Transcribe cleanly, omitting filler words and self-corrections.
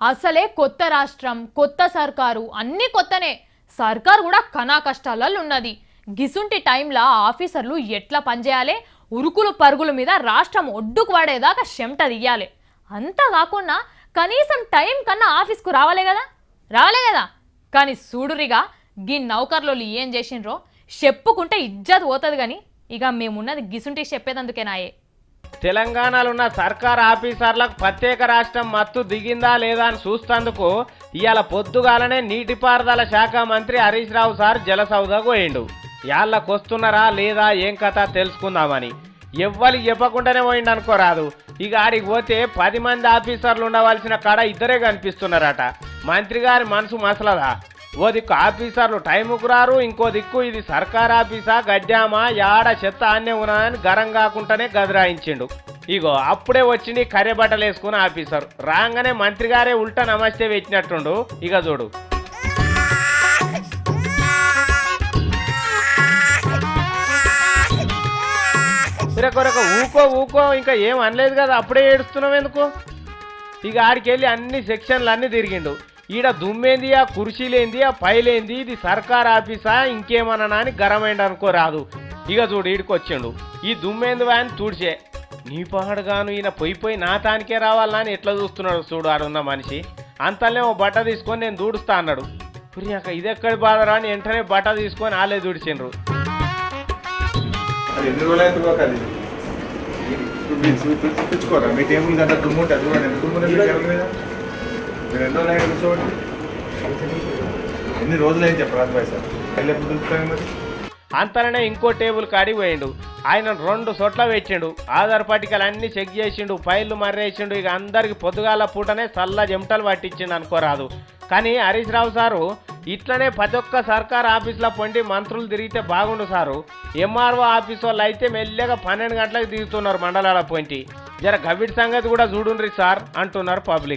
అసలే కొత్త రాష్ట్రం కొత్త సర్కారు అన్నీ కొత్తనే. సర్కారు కూడా కనా కష్టాలలో ఉన్నది. గిసుంటి టైంలో ఆఫీసర్లు ఎట్లా పనిచేయాలి, ఉరుకులు పరుగుల మీద రాష్ట్రం ఒడ్డుకు పడేదాకా చెమట తీయాలి. అంతా కాకుండా కనీసం టైం కన్నా ఆఫీస్కు రావాలే కదా. కానీ చూడురిగా గీ నౌకర్లోళ్ళు ఏం చేసిండ్రో చెప్పుకుంటే ఇజ్జత్ పోతుంది. కానీ ఇక మేమున్నది గిసుంటి చెప్పేదందుకేనాయే. తెలంగాణలో ఉన్న సర్కార్ ఆఫీసర్లకు ప్రత్యేక రాష్ట్రం మత్తు దిగిందా లేదా అని చూస్తందుకు ఇవాళ పొద్దుగాలనే నీటిపారుదల శాఖ మంత్రి హరీష్ రావు సార్ జలసౌదకు పోయిండు. యాళ్ళకొస్తున్నారా లేదా ఏం కథ తెలుసుకుందామని. ఎవ్వరికి చెప్పకుండానే పోయిండు అనుకోరాదు. ఇక ఆడికి పోతే 10 మంది ఆఫీసర్లు ఉండవలసిన కాడ ఇద్దరే కనిపిస్తున్నారట. మంత్రి గారి మనసు మసలదా. ఓ దిక్కు ఆఫీసర్లు టైముకు రారు, ఇంకో దిక్కు ఇది సర్కార్ ఆఫీసా గడ్డామా యాడ చెత్త అన్నే ఉన్నదని గరం కాకుండానే గదిరాయించిండు. ఇగో అప్పుడే వచ్చింది కర్రె బట్టలు వేసుకున్న ఆఫీసర్. రాగానే మంత్రి గారే ఉల్టా నమస్తే పెట్టినట్టుండు. ఇక చూడు. కొరక ఊకో ఇంకా ఏం అనలేదు కదా, అప్పుడే ఏడుస్తున్నావు ఎందుకు? ఇక ఆడికెళ్ళి అన్ని సెక్షన్లు అన్నీ తిరిగిండు. ఈడ దుమ్మేంది, ఆ కుర్చీలేంది, ఆ పైలేంది, ఇది సర్కార్ ఆఫీసా ఇంకేమన్నా అని గరమైండు అనుకోరాదు. ఇక చూడు ఈడికొచ్చిండు. ఈ దుమ్మేంది అని తుడిచే నీ పాడుగాను ఈయన పోయి నా తానికే రావాలని అని ఎట్లా చూస్తున్నాడు చూడు ఆడున్న మనిషి. అంతలే ఓ బట్ట తీసుకొని నేను దూడుస్తా అన్నాడు. పురియాక ఇదెక్కడి బాధరా అని వెంటనే బట్ట తీసుకొని వాళ్ళే దూడిచిండ్రు. చూపించుకోరా మీ టేబుల్ కదా దుమ్ము ఉంటుంది ఎన్ని రోజులు చెప్పరాదు బాయ్ సార్ మరి. అంతలోనే ఇంకో టేబుల్ కాడికి పోయిండు. ఆయన 2 చోట్ల పెట్టిండు. ఆధార్ పట్టికలు అన్ని చెక్ చేసిండు, ఫైళ్లు మర్రేసిండు. ఇక అందరికి పొద్దుగాల పూటనే చల్ల చెమటలు పట్టించిండు అనుకోరాదు. కానీ హరీష్ రావు సారు ఇట్లనే ప్రతి ఒక్క సర్కార్ ఆఫీసులో పొండి మంత్రులు తిరిగితే బాగుండు సారు. ఎంఆర్ఓ ఆఫీస్ వాళ్ళు అయితే మెల్లగా 12 గంటలకు దిగుతున్నారు మండలాల పొంటి. జర గవిడ్ సంగతి కూడా చూడుండ్రి సార్ అంటున్నారు పబ్లిక్.